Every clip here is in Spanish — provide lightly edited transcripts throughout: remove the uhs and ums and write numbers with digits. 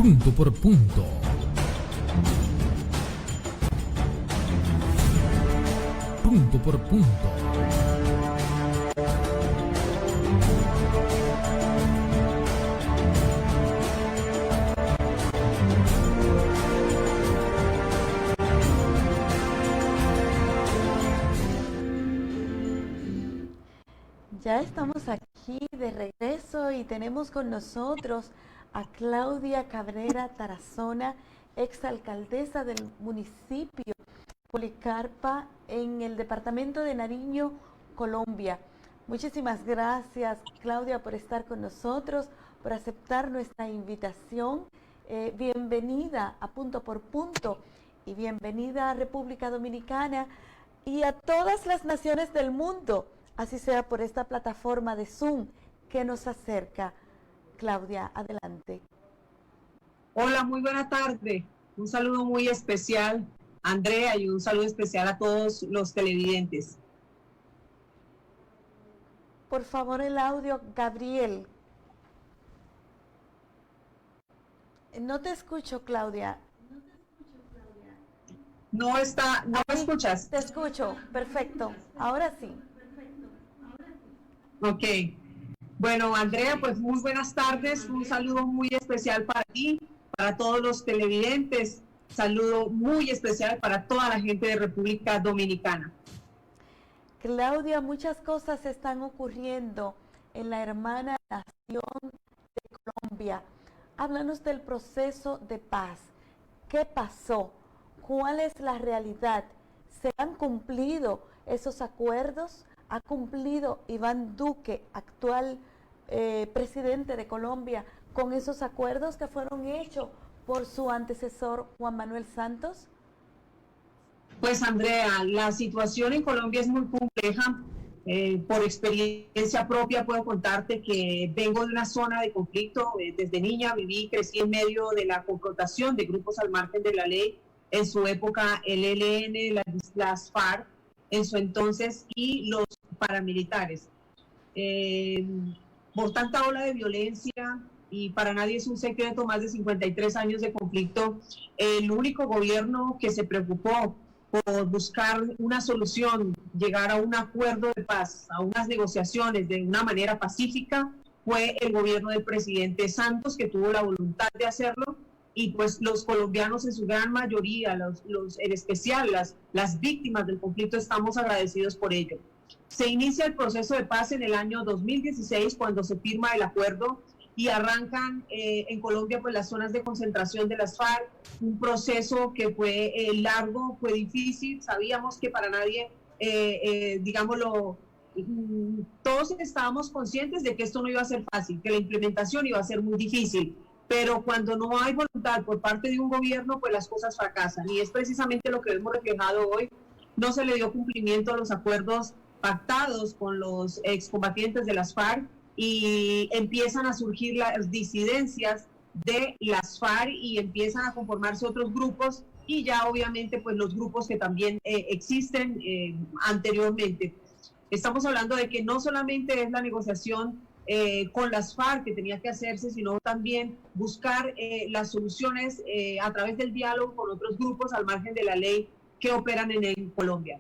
punto por punto. Punto por punto. Ya estamos aquí de regreso y tenemos con nosotros a Claudia Cabrera Tarazona, exalcaldesa del municipio Policarpa en el departamento de Nariño, Colombia. Muchísimas gracias, Claudia, por estar con nosotros, por aceptar nuestra invitación. Bienvenida a Punto por Punto y bienvenida a República Dominicana y a todas las naciones del mundo, así sea por esta plataforma de Zoom que nos acerca. Claudia, adelante. Hola, muy buena tarde. Un saludo muy especial, Andrea, y un saludo especial a todos los televidentes. Por favor, el audio, Gabriel. No te escucho, Claudia. No me escuchas. Te escucho, perfecto. Ahora sí. Ok. Bueno, Andrea, pues muy buenas tardes. Un saludo muy especial para ti, para todos los televidentes. Saludo muy especial para toda la gente de República Dominicana. Claudia, muchas cosas están ocurriendo en la hermana nación de Colombia. Háblanos del proceso de paz. ¿Qué pasó? ¿Cuál es la realidad? ¿Se han cumplido esos acuerdos? ¿Ha cumplido Iván Duque, actual presidente de Colombia, con esos acuerdos que fueron hechos por su antecesor Juan Manuel Santos? Pues Andrea, la situación en Colombia es muy compleja. Por experiencia propia puedo contarte que vengo de una zona de conflicto. Desde niña viví y crecí en medio de la confrontación de grupos al margen de la ley, en su época el ELN, las FARC, en su entonces, y los paramilitares. Por tanta ola de violencia, y para nadie es un secreto, más de 53 años de conflicto, el único gobierno que se preocupó por buscar una solución, llegar a un acuerdo de paz, a unas negociaciones de una manera pacífica, fue el gobierno del presidente Santos, que tuvo la voluntad de hacerlo, y pues los colombianos en su gran mayoría, en especial las víctimas del conflicto, estamos agradecidos por ello. Se inicia el proceso de paz en el año 2016, cuando se firma el acuerdo, y arrancan en Colombia pues las zonas de concentración de las FARC, un proceso que fue largo, fue difícil. Sabíamos que para nadie, digámoslo, todos estábamos conscientes de que esto no iba a ser fácil, que la implementación iba a ser muy difícil, pero cuando no hay voluntad por parte de un gobierno, pues las cosas fracasan, y es precisamente lo que hemos reflejado hoy. No se le dio cumplimiento a los acuerdos pactados con los excombatientes de las FARC, y empiezan a surgir las disidencias de las FARC y empiezan a conformarse otros grupos, y ya obviamente pues los grupos que también existen anteriormente. Estamos hablando de que no solamente es la negociación con las FARC que tenía que hacerse, sino también buscar las soluciones a través del diálogo con otros grupos al margen de la ley que operan en Colombia.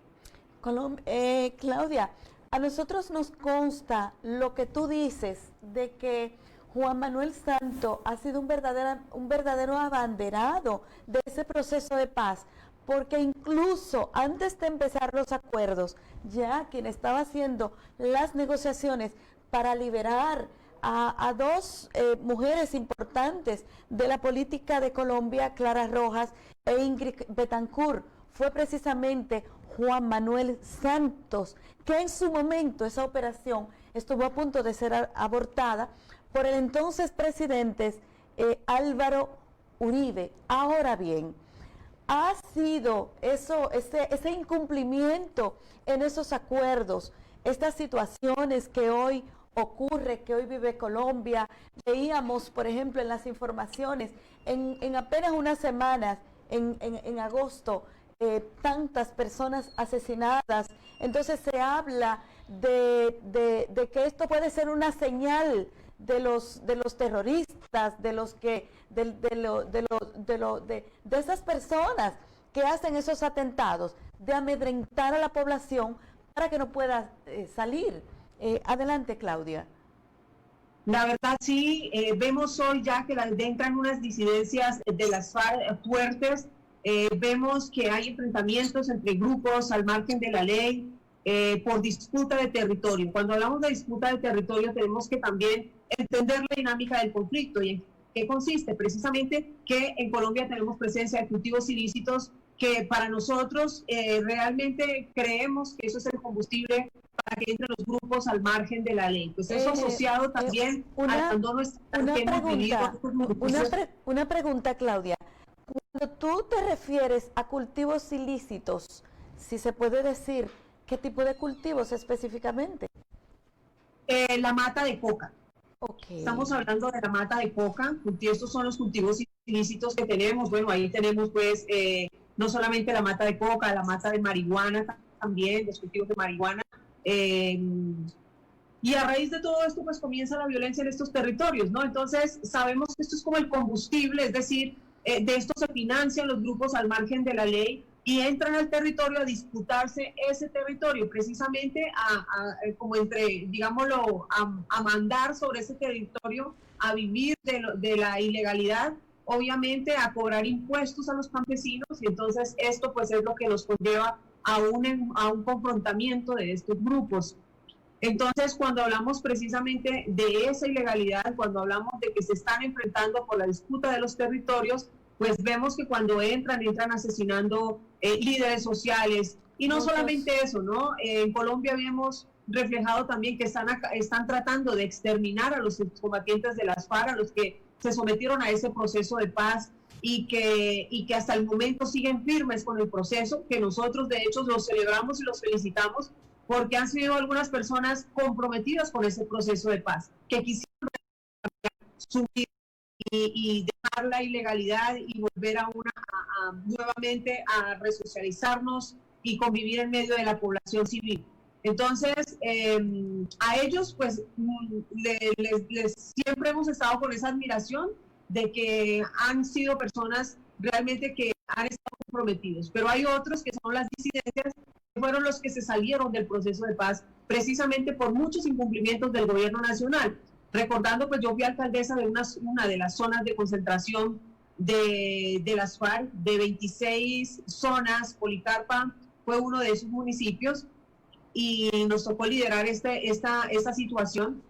Claudia, a nosotros nos consta lo que tú dices de que Juan Manuel Santos ha sido un verdadero abanderado de ese proceso de paz, porque incluso antes de empezar los acuerdos, ya quien estaba haciendo las negociaciones para liberar a dos mujeres importantes de la política de Colombia, Clara Rojas e Ingrid Betancourt, fue precisamente Juan Manuel Santos, que en su momento esa operación estuvo a punto de ser abortada por el entonces presidente Álvaro Uribe. Ahora bien, ha sido ese incumplimiento en esos acuerdos, estas situaciones que hoy ocurre, que hoy vive Colombia. Veíamos, por ejemplo, en las informaciones, en apenas unas semanas, en agosto, tantas personas asesinadas. Entonces se habla de que esto puede ser una señal de los terroristas, activistas, de esas personas que hacen esos atentados, de amedrentar a la población para que no pueda salir. Adelante, Claudia. La verdad sí, vemos hoy ya que entran unas disidencias de las FARC fuertes, vemos que hay enfrentamientos entre grupos al margen de la ley por disputa de territorio. Cuando hablamos de disputa de territorio tenemos que también entender la dinámica del conflicto y en qué consiste. Precisamente que en Colombia tenemos presencia de cultivos ilícitos que para nosotros realmente creemos que eso es el combustible para que entren los grupos al margen de la ley. Pues eso asociado también al abandono una pregunta, Claudia. Cuando tú te refieres a cultivos ilícitos, si se puede decir, ¿qué tipo de cultivos específicamente? La mata de coca. Okay. Estamos hablando de la mata de coca. Estos son los cultivos ilícitos que tenemos. Bueno, ahí tenemos pues no solamente la mata de coca, la mata de marihuana también, los cultivos de marihuana. Y a raíz de todo esto pues comienza la violencia en estos territorios, ¿no? Entonces sabemos que esto es como el combustible, es decir, de esto se financian los grupos al margen de la ley y entran al territorio a disputarse ese territorio, precisamente como entre, digámoslo, a mandar sobre ese territorio, a vivir de la ilegalidad, obviamente a cobrar impuestos a los campesinos, y entonces esto pues es lo que nos conlleva a un confrontamiento de estos grupos. Entonces, cuando hablamos precisamente de esa ilegalidad, cuando hablamos de que se están enfrentando por la disputa de los territorios, pues vemos que cuando entran asesinando líderes sociales, y no solamente eso, ¿no? En Colombia vemos reflejado también que están tratando de exterminar a los combatientes de las FARC, a los que se sometieron a ese proceso de paz, y que hasta el momento siguen firmes con el proceso, que nosotros de hecho los celebramos y los felicitamos, porque han sido algunas personas comprometidas con ese proceso de paz, que quisieron subir y dejar la ilegalidad y volver nuevamente a resocializarnos y convivir en medio de la población civil. Entonces, a ellos pues siempre hemos estado con esa admiración de que han sido personas realmente que han estado comprometidos, pero hay otros que son las disidencias, que fueron los que se salieron del proceso de paz precisamente por muchos incumplimientos del gobierno nacional. Recordando, pues yo fui alcaldesa de una de las zonas de concentración de las FARC, de 26 zonas. Policarpa fue uno de esos municipios y nos tocó liderar esta situación.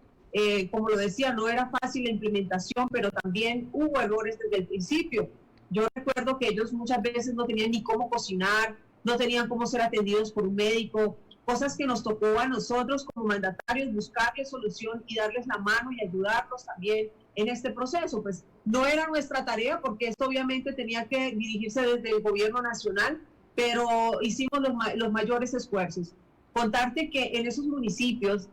Como lo decía, no era fácil la implementación, pero también hubo errores desde el principio. Yo recuerdo que ellos muchas veces no tenían ni cómo cocinar, no tenían cómo ser atendidos por un médico, cosas que nos tocó a nosotros como mandatarios buscarles solución y darles la mano y ayudarlos también en este proceso. Pues no era nuestra tarea, porque esto obviamente tenía que dirigirse desde el gobierno nacional, pero hicimos los mayores esfuerzos. Contarte que en esos municipios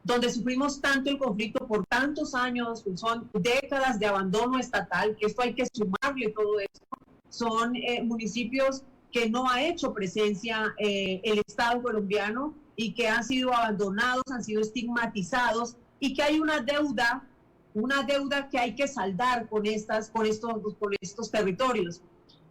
donde sufrimos tanto el conflicto por tantos años, pues son décadas de abandono estatal, que esto hay que sumarle todo esto, son municipios que no ha hecho presencia el Estado colombiano y que han sido abandonados, han sido estigmatizados, y que hay una deuda que hay que saldar con estos territorios.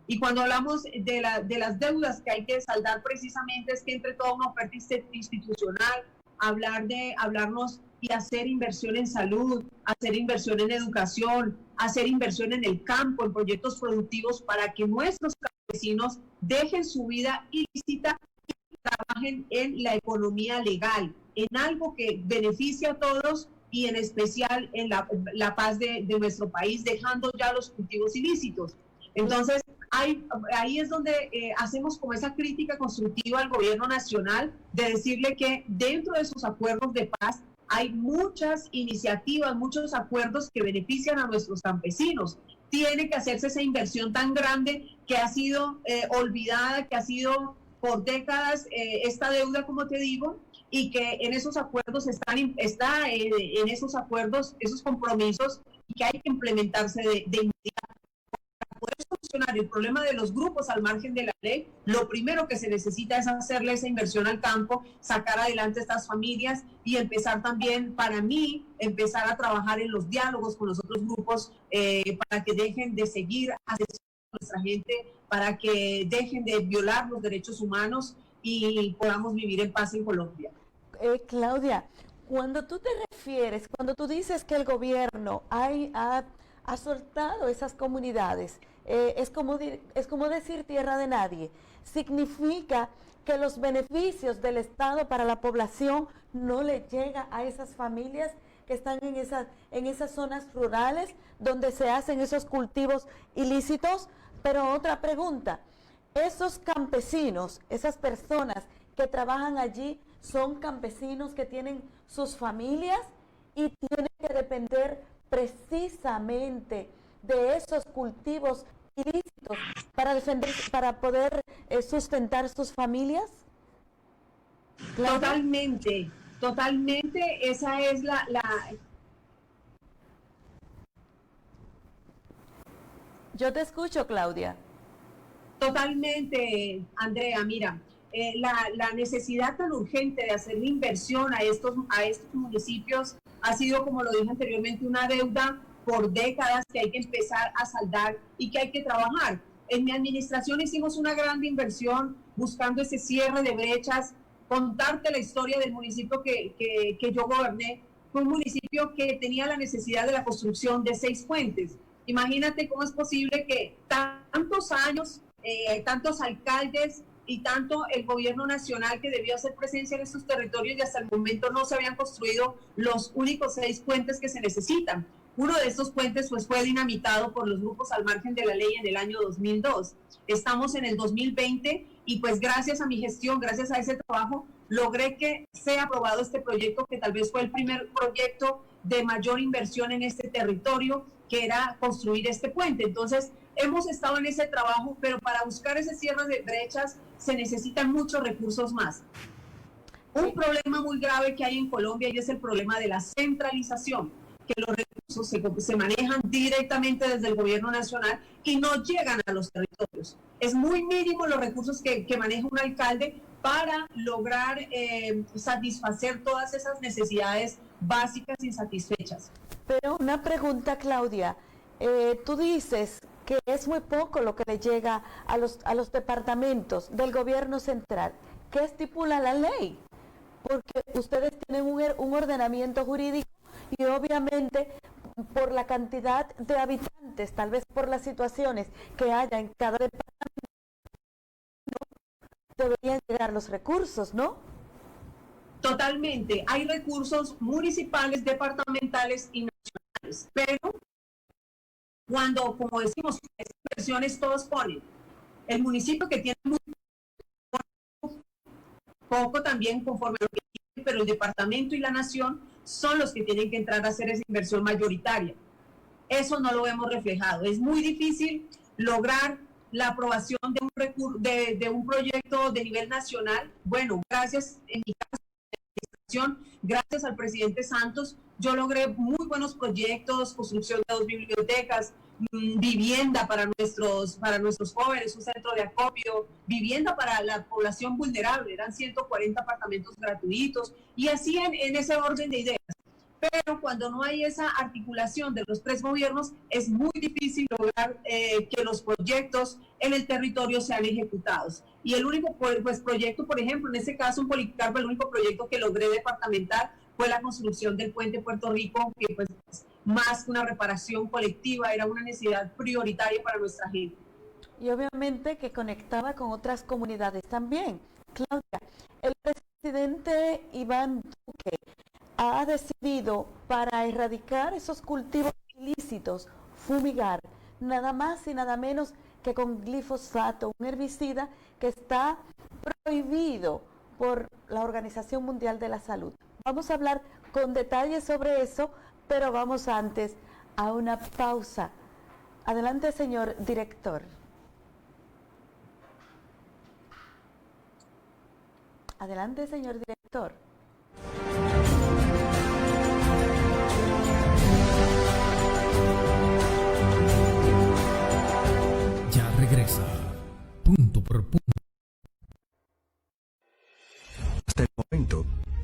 Y cuando hablamos de las deudas que hay que saldar, precisamente es que entre toda una oferta institucional, hablarnos y hacer inversión en salud, hacer inversión en educación, hacer inversión en el campo, en proyectos productivos, para que nuestros campesinos dejen su vida ilícita y trabajen en la economía legal, en algo que beneficie a todos y en especial en la paz de nuestro país, dejando ya los cultivos ilícitos. Entonces, ahí es donde hacemos como esa crítica constructiva al gobierno nacional, de decirle que dentro de esos acuerdos de paz hay muchas iniciativas, muchos acuerdos que benefician a nuestros campesinos. Tiene que hacerse esa inversión tan grande que ha sido olvidada, que ha sido por décadas esta deuda, como te digo, y que en esos acuerdos en esos acuerdos, esos compromisos, y que hay que implementarse de inmediato para poder solucionar solucionar el problema de los grupos al margen de la ley, lo primero que se necesita es hacerle esa inversión al campo, sacar adelante estas familias y empezar también, para mí, empezar a trabajar en los diálogos con los otros grupos para que dejen de seguir asesinando a nuestra gente, para que dejen de violar los derechos humanos y podamos vivir en paz en Colombia. Claudia, cuando tú te refieres, cuando tú dices que el gobierno ha soltado esas comunidades, es como decir tierra de nadie, significa que los beneficios del Estado para la población no le llega a esas familias que están en esas zonas rurales donde se hacen esos cultivos ilícitos. Pero otra pregunta, esos campesinos, esas personas que trabajan allí, son campesinos que tienen sus familias y tienen que depender precisamente de esos cultivos ilícitos para poder sustentar sus familias. ¿Claro? Totalmente, esa es la... Yo te escucho, Claudia. Totalmente, Andrea, mira, la necesidad tan urgente de hacer la inversión a estos municipios ha sido, como lo dije anteriormente, una deuda por décadas que hay que empezar a saldar y que hay que trabajar. En mi administración hicimos una gran inversión buscando ese cierre de brechas. Contarte la historia del municipio que yo goberné, fue un municipio que tenía la necesidad de la construcción de 6 puentes. Imagínate cómo es posible que tantos años, tantos alcaldes y tanto el gobierno nacional que debió hacer presencia en estos territorios y hasta el momento no se habían construido los únicos 6 puentes que se necesitan. Uno de estos puentes pues, fue dinamitado por los grupos al margen de la ley en el año 2002. Estamos en el 2020 y pues gracias a mi gestión, gracias a ese trabajo, logré que sea aprobado este proyecto, que tal vez fue el primer proyecto de mayor inversión en este territorio, que era construir este puente. Entonces, hemos estado en ese trabajo, pero para buscar ese cierre de brechas se necesitan muchos recursos más. Un problema muy grave que hay en Colombia y es el problema de la centralización, que los recursos se manejan directamente desde el gobierno nacional y no llegan a los territorios. Es muy mínimo los recursos que maneja un alcalde para lograr satisfacer todas esas necesidades básicas insatisfechas. Pero una pregunta, Claudia, tú dices que es muy poco lo que le llega a los departamentos del gobierno central. ¿Qué estipula la ley? Porque ustedes tienen un ordenamiento jurídico y obviamente por la cantidad de habitantes, tal vez por las situaciones que haya en cada departamento, deberían llegar los recursos, ¿no? Totalmente. Hay recursos municipales, departamentales y nacionales, pero cuando, como decimos, estas inversiones todos ponen, el municipio que tiene muy poco también conforme a lo que tiene, pero el departamento y la nación son los que tienen que entrar a hacer esa inversión mayoritaria. Eso no lo vemos reflejado. Es muy difícil lograr la aprobación de un proyecto de nivel nacional. Bueno, gracias, en mi caso, gracias al presidente Santos, yo logré muy buenos proyectos, construcción de 2 bibliotecas, vivienda para nuestros jóvenes, un centro de acopio, vivienda para la población vulnerable, eran 140 apartamentos gratuitos, y así en ese orden de ideas. Pero cuando no hay esa articulación de los 3 gobiernos, es muy difícil lograr que los proyectos en el territorio sean ejecutados. Y el único proyecto, por ejemplo, en este caso en Policarpo, el único proyecto que logré departamental fue la construcción del puente Puerto Rico, que pues más que una reparación colectiva, era una necesidad prioritaria para nuestra gente. Y obviamente que conectaba con otras comunidades también. Claudia, el presidente Iván Duque ha decidido, para erradicar esos cultivos ilícitos, fumigar, nada más y nada menos que con glifosato, un herbicida que está prohibido por la Organización Mundial de la Salud. Vamos a hablar con detalles sobre eso, pero vamos antes a una pausa. Adelante, señor director. Adelante, señor director. Ya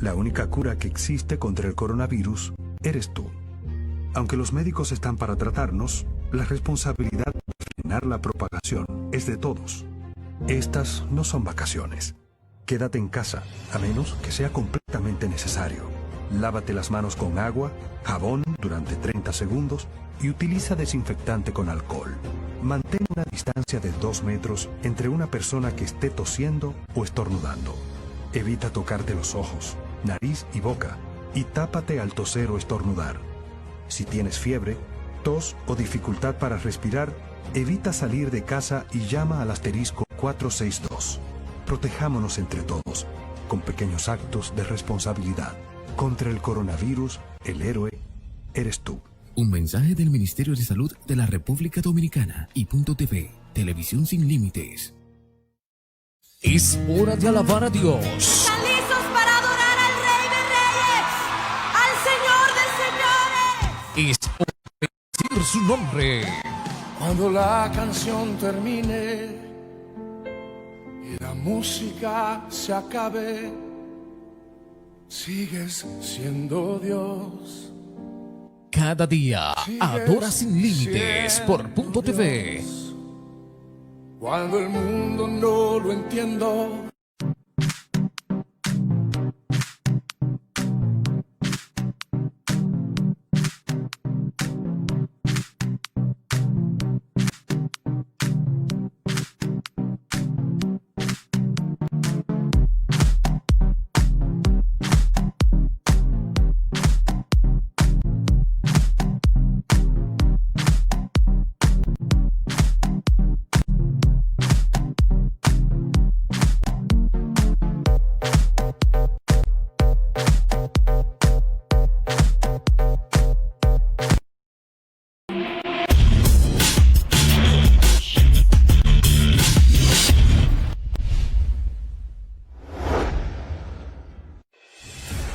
La única cura que existe contra el coronavirus eres tú. Aunque los médicos están para tratarnos, la responsabilidad de frenar la propagación es de todos. Estas no son vacaciones. Quédate en casa, a menos que sea completamente necesario. Lávate las manos con agua, jabón durante 30 segundos y utiliza desinfectante con alcohol. Mantén una distancia de 2 metros entre una persona que esté tosiendo o estornudando. Evita tocarte los ojos, nariz y boca y tápate al toser o estornudar. Si tienes fiebre, tos o dificultad para respirar, evita salir de casa y llama al asterisco 462. Protejámonos entre todos, con pequeños actos de responsabilidad. Contra el coronavirus, el héroe eres tú. Un mensaje del Ministerio de Salud de la República Dominicana y Punto TV, Televisión Sin Límites. Es hora de alabar a Dios. ¿Están listos para adorar al Rey de Reyes, al Señor de Señores? Es hora de decir su nombre. Cuando la canción termine y la música se acabe, sigues siendo Dios. Cada día, adora sin límites por Punto TV. Cuando el mundo no lo entiendo,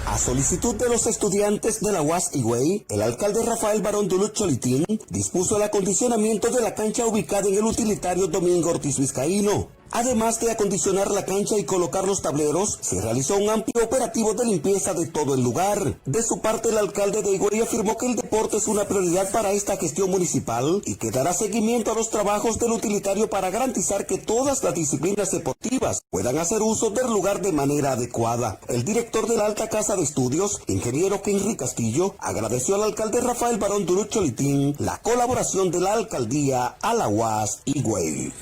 A solicitud de los estudiantes de la UAS Higüey, el alcalde Rafael Barón Duluth Cholitín dispuso el acondicionamiento de la cancha ubicada en el utilitario Domingo Ortiz Vizcaíno. Además de acondicionar la cancha y colocar los tableros, se realizó un amplio operativo de limpieza de todo el lugar. De su parte, el alcalde de Higüey afirmó que el deporte es una prioridad para esta gestión municipal y que dará seguimiento a los trabajos del utilitario para garantizar que todas las disciplinas deportivas puedan hacer uso del lugar de manera adecuada. El director de la Alta Casa de Estudios, ingeniero Kenry Castillo, agradeció al alcalde Rafael Barón Duluth Cholitín la colaboración de la alcaldía a la UAS Higüey.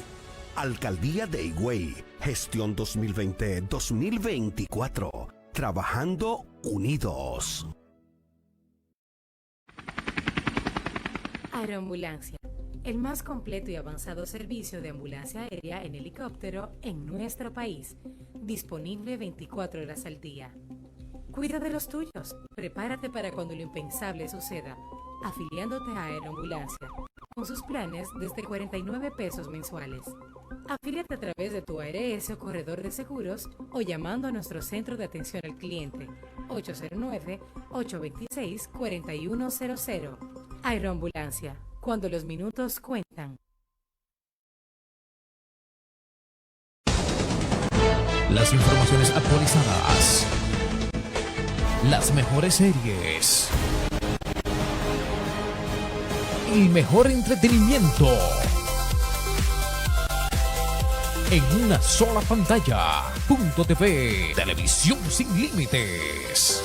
Alcaldía de Higüey, gestión 2020-2024, trabajando unidos. Aeroambulancia, el más completo y avanzado servicio de ambulancia aérea en helicóptero en nuestro país, disponible 24 horas al día. Cuida de los tuyos, prepárate para cuando lo impensable suceda, afiliándote a Aeroambulancia, con sus planes desde 49 pesos mensuales. Afíliate a través de tu ARS o corredor de seguros o llamando a nuestro centro de atención al cliente 809-826-4100. Aeroambulancia, cuando los minutos cuentan. Las informaciones actualizadas. Las mejores series. El mejor entretenimiento. En una sola pantalla. Punto TV. Televisión sin límites.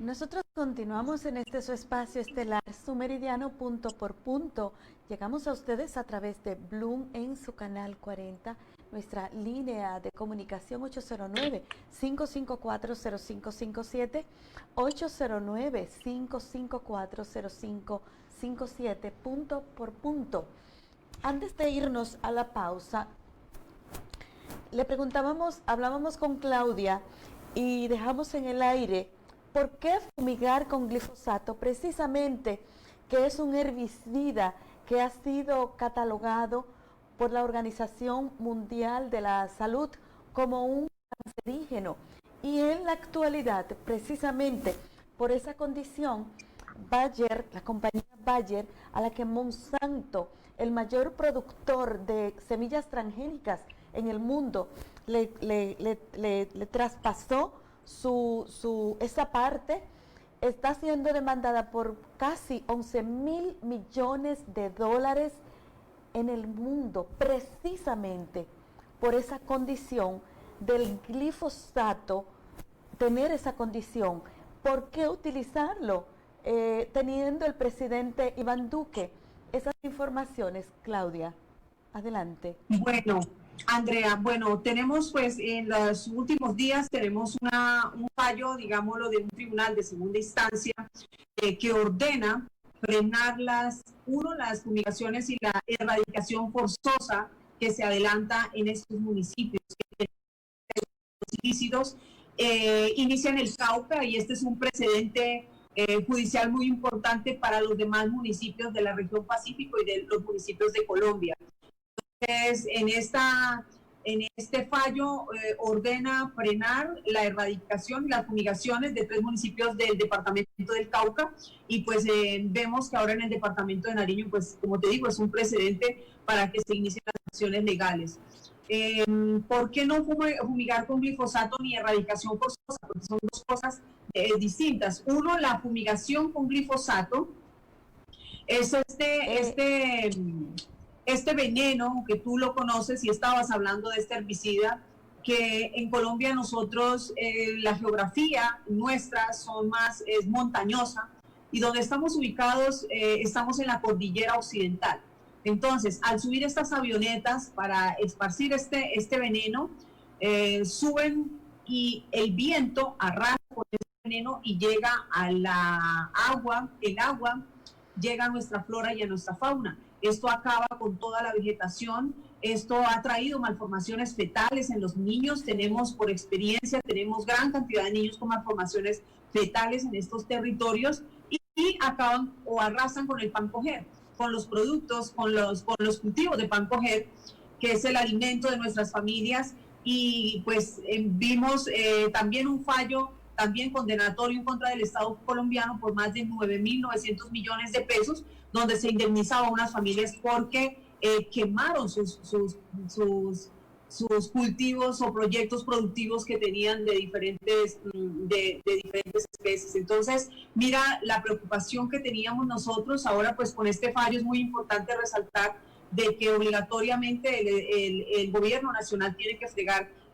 Nosotros continuamos en este su espacio estelar, su meridiano punto por punto. Llegamos a ustedes a través de Bloom en su canal 40, nuestra línea de comunicación 809-554-0557, 809-554-0557, punto por punto. Antes de irnos a la pausa, le preguntábamos, hablábamos con Claudia y dejamos en el aire ¿por qué fumigar con glifosato? Precisamente que es un herbicida que ha sido catalogado por la Organización Mundial de la Salud como un cancerígeno. Y en la actualidad, precisamente por esa condición, Bayer, la compañía Bayer, a la que Monsanto, el mayor productor de semillas transgénicas en el mundo, le traspasó esa parte, está siendo demandada por casi 11.000 millones de dólares en el mundo, precisamente por esa condición del glifosato, tener esa condición. ¿Por qué utilizarlo? Teniendo el presidente Iván Duque esas informaciones. Claudia, adelante. Bueno, Andrea, tenemos pues en los últimos días tenemos un fallo, digámoslo, de un tribunal de segunda instancia que ordena frenar las fumigaciones y la erradicación forzosa que se adelanta en estos municipios que los ilícitos inician el Cauca, y este es un precedente judicial muy importante para los demás municipios de la región Pacífico y de los municipios de Colombia. Entonces, en este fallo ordena frenar la erradicación y las fumigaciones de 3 municipios del departamento del Cauca, y pues vemos que ahora en el departamento de Nariño, pues como te digo, es un precedente para que se inicien las acciones legales. ¿Por qué no fumigar con glifosato ni erradicación forzosa? Porque son dos cosas distintas. Uno, la fumigación con glifosato es este veneno que tú lo conoces y estabas hablando de este herbicida, que en Colombia nosotros, la geografía nuestra es montañosa, y donde estamos ubicados estamos en la cordillera occidental. Entonces, al subir estas avionetas para esparcir este veneno, suben y el viento arrastra con ese veneno y llega a la agua, el agua llega a nuestra flora y a nuestra fauna. Esto acaba con toda la vegetación, esto ha traído malformaciones fetales en los niños, por experiencia, tenemos gran cantidad de niños con malformaciones fetales en estos territorios, y acaban o arrasan con el pan coger, con los productos, con los cultivos de pan coger, que es el alimento de nuestras familias. Y pues vimos también un fallo también condenatorio en contra del Estado colombiano por más de 9.900 millones de pesos, donde se indemnizaba a unas familias porque quemaron sus cultivos o proyectos productivos que tenían de diferentes especies. Entonces, mira la preocupación que teníamos nosotros. Ahora pues con este fallo es muy importante resaltar de que obligatoriamente el gobierno nacional tiene que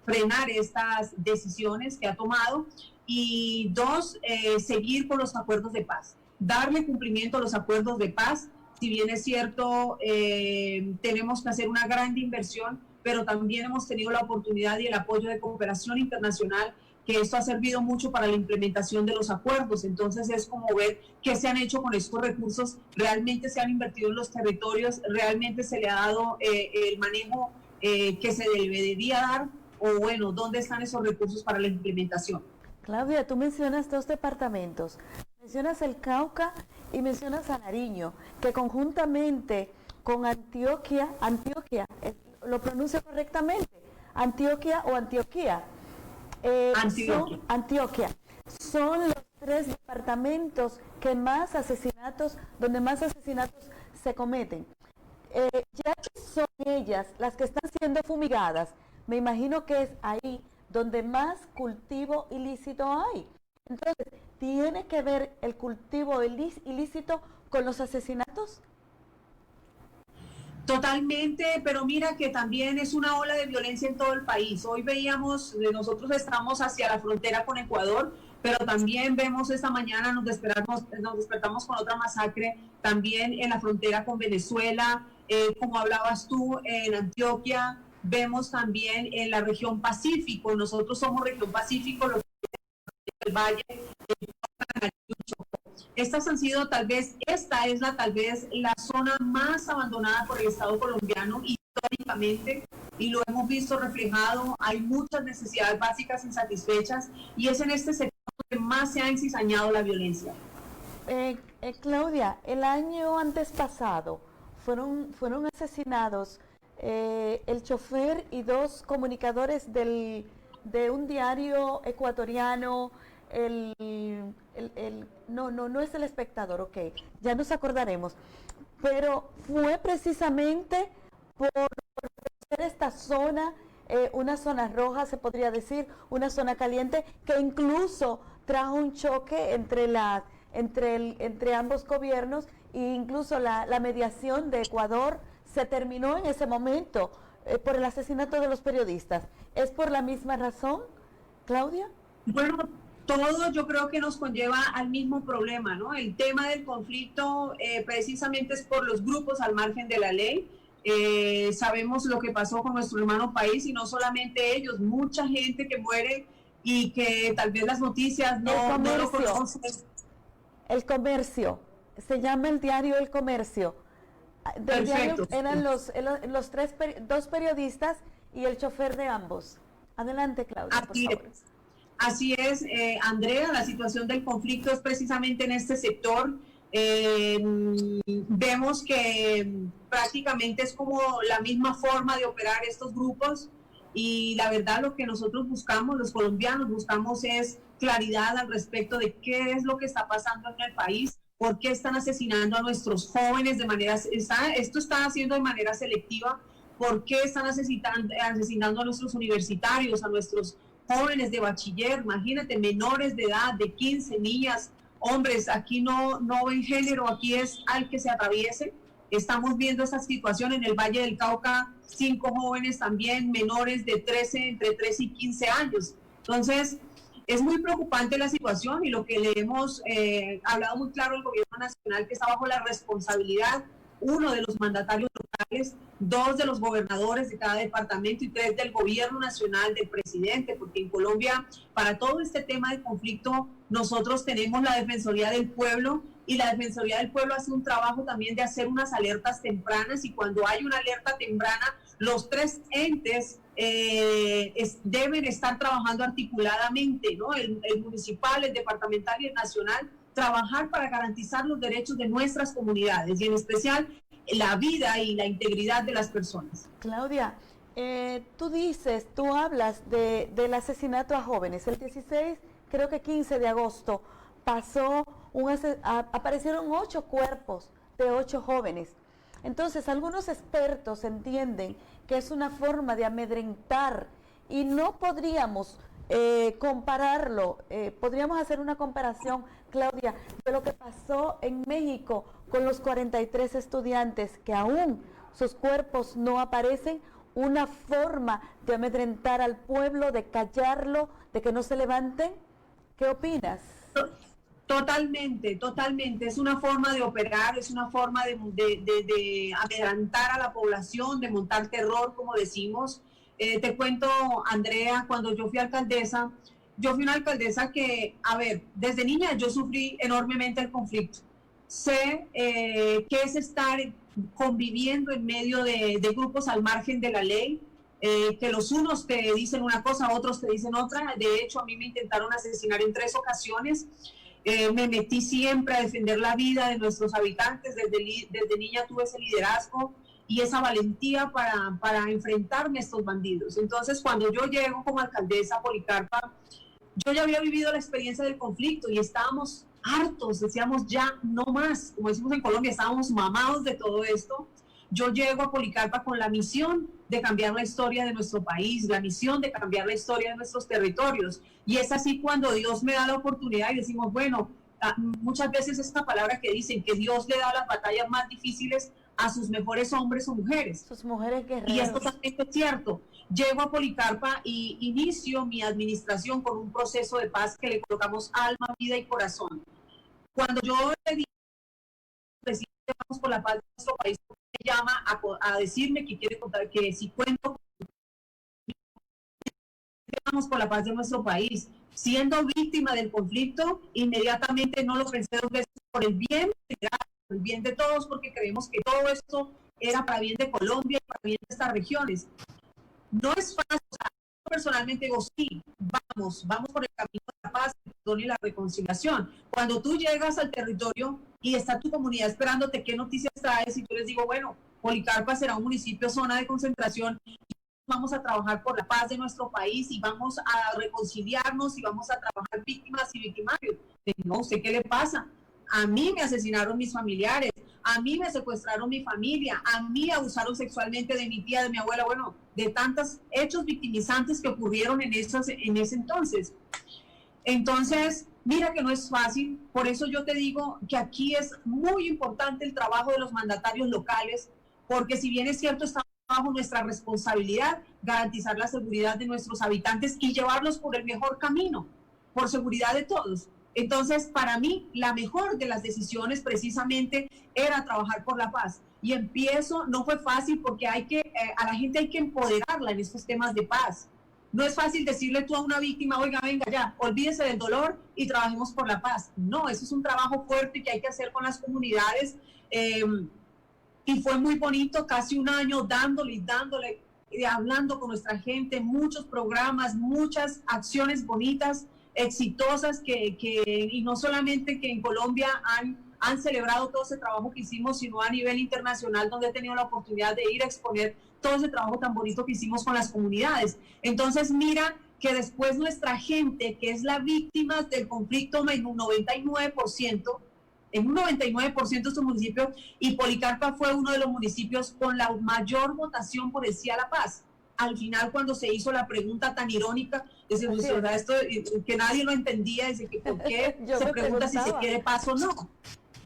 frenar estas decisiones que ha tomado, y 2, seguir con los acuerdos de paz, darle cumplimiento a los acuerdos de paz. Si bien es cierto, tenemos que hacer una gran inversión, pero también hemos tenido la oportunidad y el apoyo de cooperación internacional, que esto ha servido mucho para la implementación de los acuerdos. Entonces es como ver qué se han hecho con estos recursos, realmente se han invertido en los territorios, realmente se le ha dado el manejo que se debería dar, o bueno, ¿dónde están esos recursos para la implementación? Claudia, tú mencionas 2 departamentos, mencionas el Cauca y mencionas a Nariño, que conjuntamente con Antioquia, ¿lo pronuncio correctamente? Antioquia o Antioquía. Antioquia. Son los 3 departamentos donde más asesinatos se cometen. Ya que son ellas las que están siendo fumigadas, me imagino que es ahí donde más cultivo ilícito hay. Entonces, ¿tiene que ver el cultivo ilícito con los asesinatos? Totalmente, pero mira que también es una ola de violencia en todo el país. Hoy veíamos, nosotros estamos hacia la frontera con Ecuador, pero también vemos esta mañana, nos despertamos con otra masacre también en la frontera con Venezuela, como hablabas tú, en Antioquia. Vemos también en la región Pacífico, nosotros somos región Pacífico, los del Valle, estas han sido esta es la zona más abandonada por el Estado colombiano históricamente, y lo hemos visto reflejado. Hay muchas necesidades básicas insatisfechas, y es en este sector donde más se ha encizañado la violencia. Claudia, el año antes pasado fueron asesinados el chofer y 2 comunicadores del de un diario ecuatoriano, no es El Espectador, ok, ya nos acordaremos, pero fue precisamente por ser esta zona, una zona roja, se podría decir, una zona caliente, que incluso trajo un choque entre ambos gobiernos, e incluso la mediación de Ecuador se terminó en ese momento por el asesinato de los periodistas. ¿Es por la misma razón, Claudia? Bueno, todo yo creo que nos conlleva al mismo problema, ¿no? El tema del conflicto precisamente es por los grupos al margen de la ley. Sabemos lo que pasó con nuestro hermano país, y no solamente ellos, mucha gente que muere y que tal vez las noticias no lo conocen. El Comercio, se llama el diario El Comercio. Del diario eran dos periodistas y el chofer de ambos. Adelante, Claudia, por favor. Así es, Andrea, la situación del conflicto es precisamente en este sector. Vemos que prácticamente es como la misma forma de operar estos grupos, y la verdad lo que nosotros buscamos, los colombianos buscamos, es claridad al respecto de qué es lo que está pasando en el país, por qué están asesinando a nuestros jóvenes esto está haciendo de manera selectiva, por qué están asesinando a nuestros universitarios, a nuestros jóvenes de bachiller, imagínate, menores de edad, de 15, niñas, hombres, aquí no ven género, aquí es al que se atraviese. Estamos viendo esta situación en el Valle del Cauca, 5 jóvenes también, menores de entre 13 y 15 años. Entonces, es muy preocupante la situación, y lo que le hemos hablado muy claro al gobierno nacional, que está bajo la responsabilidad, 1 de los mandatarios locales, 2 de los gobernadores de cada departamento y 3 del gobierno nacional, del presidente, porque en Colombia, para todo este tema de conflicto, nosotros tenemos la Defensoría del Pueblo, y la Defensoría del Pueblo hace un trabajo también de hacer unas alertas tempranas, y cuando hay una alerta temprana, los 3 entes deben estar trabajando articuladamente, ¿no? El municipal, el departamental y el nacional, trabajar para garantizar los derechos de nuestras comunidades, y en especial la vida y la integridad de las personas. Claudia, tú hablas del asesinato a jóvenes. El 16, creo que 15 de agosto, aparecieron 8 cuerpos de 8 jóvenes. Entonces, algunos expertos entienden que es una forma de amedrentar, y no podríamos compararlo, podríamos hacer una comparación, Claudia, de lo que pasó en México con los 43 estudiantes que aún sus cuerpos no aparecen, una forma de amedrentar al pueblo, de callarlo, de que no se levanten. ¿Qué opinas? Totalmente, es una forma de operar, es una forma de amedrentar a la población, de montar terror, como decimos. Te cuento, Andrea, cuando yo fui alcaldesa, una alcaldesa que, desde niña yo sufrí enormemente el conflicto. Sé qué es estar conviviendo en medio de grupos al margen de la ley, que los unos te dicen una cosa, otros te dicen otra. De hecho, a mí me intentaron asesinar en 3 ocasiones. Me metí siempre a defender la vida de nuestros habitantes. Desde niña tuve ese liderazgo y esa valentía para enfrentarme a estos bandidos. Entonces, cuando yo llego como alcaldesa a Policarpa, yo ya había vivido la experiencia del conflicto y estábamos hartos, decíamos ya no más, como decimos en Colombia, estábamos mamados de todo esto. Yo llego a Policarpa con la misión de cambiar la historia de nuestro país, la misión de cambiar la historia de nuestros territorios, y es así cuando Dios me da la oportunidad y decimos, bueno, muchas veces esta palabra que dicen que Dios le da las batallas más difíciles a sus mejores hombres o mujeres. Sus mujeres guerreras. Y es totalmente cierto. Llego a Policarpa y inicio mi administración con un proceso de paz que le colocamos alma, vida y corazón. Cuando yo le digo, presidente, vamos por la paz de nuestro país, me llama a decirme que quiere contar, que si cuento, vamos por la paz de nuestro país. Siendo víctima del conflicto, inmediatamente no lo pensé 2 veces, por el bien de todos, porque creemos que todo esto era para bien de Colombia y para bien de estas regiones. No es fácil. Personalmente digo, sí, vamos por el camino de la paz, el perdón y la reconciliación. Cuando tú llegas al territorio y está tu comunidad esperándote qué noticias traes, y tú les digo, bueno, Policarpa será un municipio zona de concentración, vamos a trabajar por la paz de nuestro país y vamos a reconciliarnos y vamos a trabajar víctimas y victimarios. No, ¿usted qué le pasa? A mí me asesinaron mis familiares, a mí me secuestraron mi familia, a mí abusaron sexualmente de mi tía, de mi abuela, bueno, de tantos hechos victimizantes que ocurrieron en ese entonces. Entonces, mira que no es fácil, por eso yo te digo que aquí es muy importante el trabajo de los mandatarios locales, porque si bien es cierto, está bajo nuestra responsabilidad garantizar la seguridad de nuestros habitantes y llevarlos por el mejor camino, por seguridad de todos. Entonces, para mí, la mejor de las decisiones precisamente era trabajar por la paz. Y empiezo, no fue fácil porque a la gente hay que empoderarla en estos temas de paz. No es fácil decirle tú a una víctima, oiga, venga ya, olvídese del dolor y trabajemos por la paz. No, eso es un trabajo fuerte que hay que hacer con las comunidades. Y fue muy bonito, casi un año dándole, hablando con nuestra gente, muchos programas, muchas acciones bonitas, exitosas, y no solamente que en Colombia han celebrado todo ese trabajo que hicimos, sino a nivel internacional, donde he tenido la oportunidad de ir a exponer todo ese trabajo tan bonito que hicimos con las comunidades. Entonces, mira que después nuestra gente, que es la víctima del conflicto en un 99%, de estos municipios, y Policarpa fue uno de los municipios con la mayor votación por el sí a la paz. Al final, cuando se hizo la pregunta tan irónica, esto que nadie lo entendía, dice que por qué se pregunta si se quiere paz o no.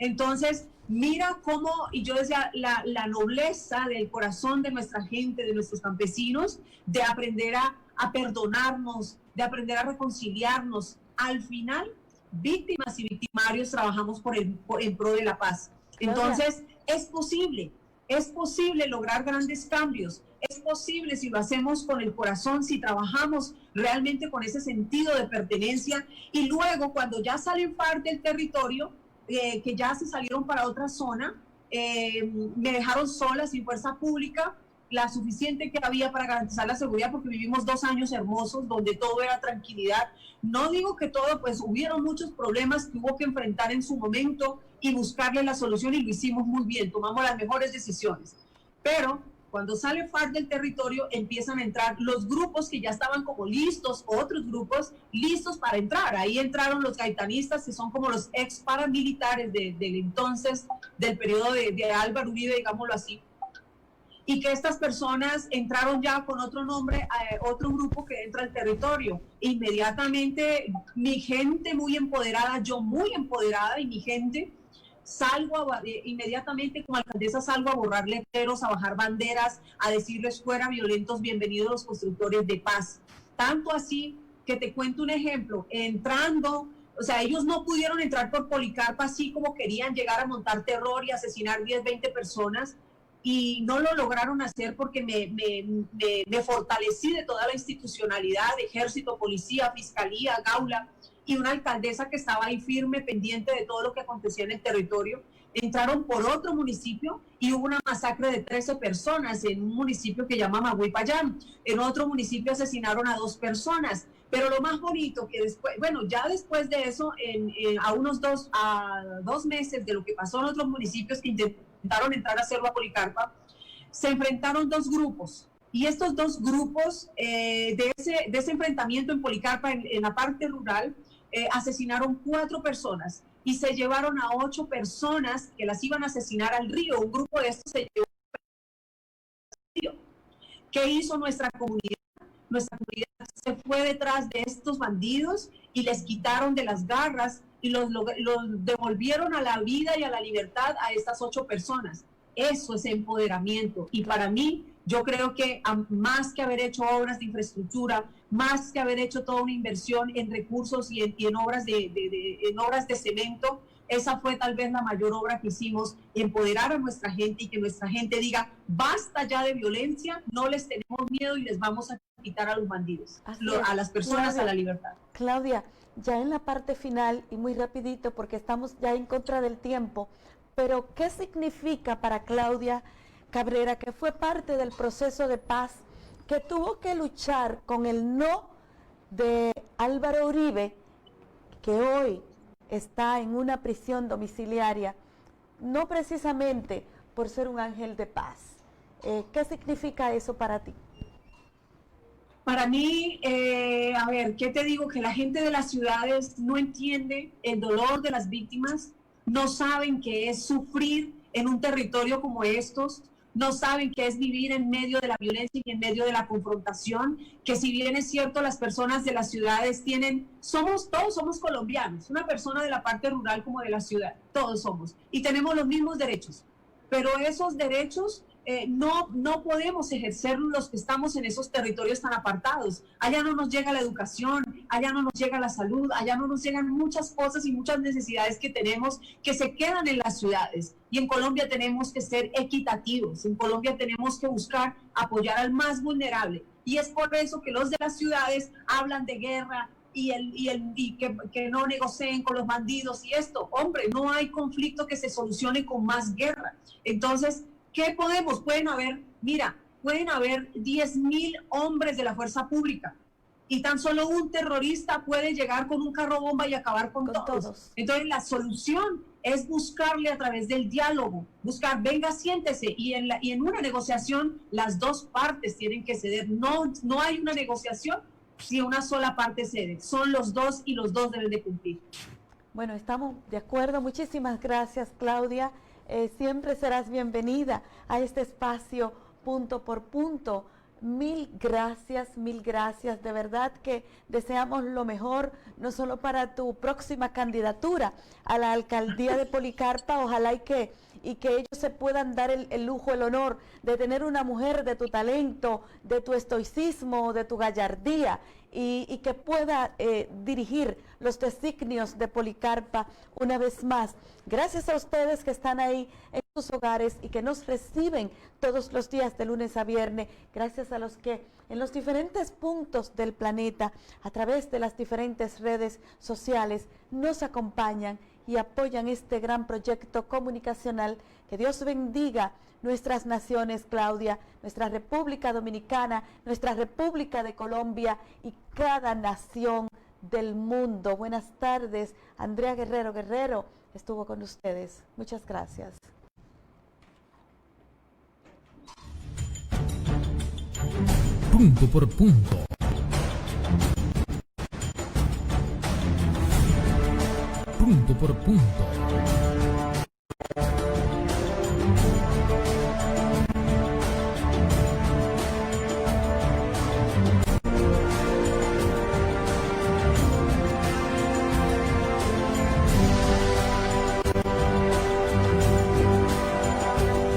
Entonces, mira cómo, y yo decía, la nobleza del corazón de nuestra gente, de nuestros campesinos, de aprender a perdonarnos, de aprender a reconciliarnos. Al final, víctimas y victimarios trabajamos en pro de la paz. Entonces, es posible lograr grandes cambios. Es posible si lo hacemos con el corazón, si trabajamos realmente con ese sentido de pertenencia, y luego cuando ya salen parte del territorio, que ya se salieron para otra zona, me dejaron sola, sin fuerza pública, la suficiente que había para garantizar la seguridad, porque vivimos 2 años hermosos donde todo era tranquilidad. No digo que todo, pues hubieron muchos problemas que hubo que enfrentar en su momento y buscarle la solución, y lo hicimos muy bien, tomamos las mejores decisiones. Pero cuando sale FARC del territorio, empiezan a entrar los grupos que ya estaban como listos, otros grupos listos para entrar. Ahí entraron los gaitanistas, que son como los ex paramilitares del entonces, del periodo de Álvaro Uribe, digámoslo así. Y que estas personas entraron ya con otro nombre, otro grupo que entra al territorio. Inmediatamente mi gente muy empoderada, yo muy empoderada, y mi gente, inmediatamente como alcaldesa salgo a borrar letreros, a bajar banderas, a decirles fuera violentos, bienvenidos los constructores de paz. Tanto así que te cuento un ejemplo, entrando, o sea, ellos no pudieron entrar por Policarpa así como querían, llegar a montar terror y asesinar 10, 20 personas, y no lo lograron hacer porque me fortalecí de toda la institucionalidad, ejército, policía, fiscalía, gaula, y una alcaldesa que estaba ahí firme, pendiente de todo lo que acontecía en el territorio. Entraron por otro municipio y hubo una masacre de 13 personas en un municipio que llama Maguipayán. En otro municipio asesinaron a 2 personas. Pero lo más bonito que después, bueno, ya después de eso, a 2 meses de lo que pasó en otros municipios que intentaron entrar a hacerlo a Policarpa, se enfrentaron 2 grupos. Y estos 2 grupos de ese enfrentamiento en Policarpa, en la parte rural, asesinaron 4 personas y se llevaron a 8 personas que las iban a asesinar al río. Un grupo de estos se llevó al río. ¿Qué hizo nuestra comunidad? Nuestra comunidad se fue detrás de estos bandidos y les quitaron de las garras y los devolvieron a la vida y a la libertad a estas 8 personas. Eso es empoderamiento. Y para mí, yo creo que más que haber hecho obras de infraestructura, más que haber hecho toda una inversión en recursos y en obras de cemento, esa fue tal vez la mayor obra que hicimos, empoderar a nuestra gente y que nuestra gente diga, basta ya de violencia, no les tenemos miedo y les vamos a quitar a los bandidos, a las personas, Claudia, a la libertad. Claudia, ya en la parte final, y muy rapidito porque estamos ya en contra del tiempo, pero ¿qué significa para Claudia Cabrera, que fue parte del proceso de paz, que tuvo que luchar con el no de Álvaro Uribe, que hoy está en una prisión domiciliaria, no precisamente por ser un ángel de paz? ¿Qué significa eso para ti? Para mí, a ver, ¿qué te digo? Que la gente de las ciudades no entiende el dolor de las víctimas, no saben qué es sufrir en un territorio como estos, no saben qué es vivir en medio de la violencia y en medio de la confrontación, que si bien es cierto, las personas de las ciudades todos somos colombianos, una persona de la parte rural como de la ciudad, todos somos, y tenemos los mismos derechos, pero esos derechos no podemos ejercerlos los que estamos en esos territorios tan apartados. Allá no nos llega la educación, allá no nos llega la salud, allá no nos llegan muchas cosas y muchas necesidades que tenemos que se quedan en las ciudades. Y en Colombia tenemos que ser equitativos, en Colombia tenemos que buscar apoyar al más vulnerable. Y es por eso que los de las ciudades hablan de guerra y que no negocien con los bandidos y esto. Hombre, no hay conflicto que se solucione con más guerra. Entonces, ¿qué podemos? Pueden haber 10.000 hombres de la fuerza pública y tan solo un terrorista puede llegar con un carro bomba y acabar con todos. Entonces la solución es buscarle a través del diálogo, venga, siéntese, y en una negociación las dos partes tienen que ceder. No hay una negociación si una sola parte cede, son los dos y los dos deben de cumplir. Bueno, estamos de acuerdo. Muchísimas gracias, Claudia. Siempre serás bienvenida a este espacio punto por punto. Mil gracias, de verdad que deseamos lo mejor, no solo para tu próxima candidatura a la alcaldía de Policarpa, ojalá y que ellos se puedan dar el lujo, el honor de tener una mujer de tu talento, de tu estoicismo, de tu gallardía, y que pueda dirigir los designios de Policarpa una vez más. Gracias a ustedes que están ahí en sus hogares y que nos reciben todos los días de lunes a viernes. Gracias a los que en los diferentes puntos del planeta, a través de las diferentes redes sociales, nos acompañan y apoyan este gran proyecto comunicacional. Que Dios bendiga nuestras naciones, Claudia, nuestra República Dominicana, nuestra República de Colombia y cada nación del mundo. Buenas tardes. Andrea Guerrero estuvo con ustedes. Muchas gracias. Punto por punto. Punto por punto.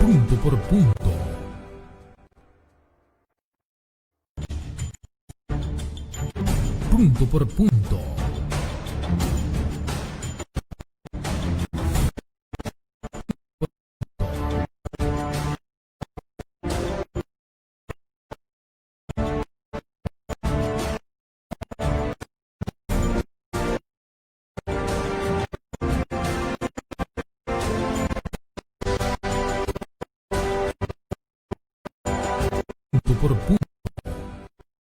Punto por punto. Punto por punto. Punto por punto.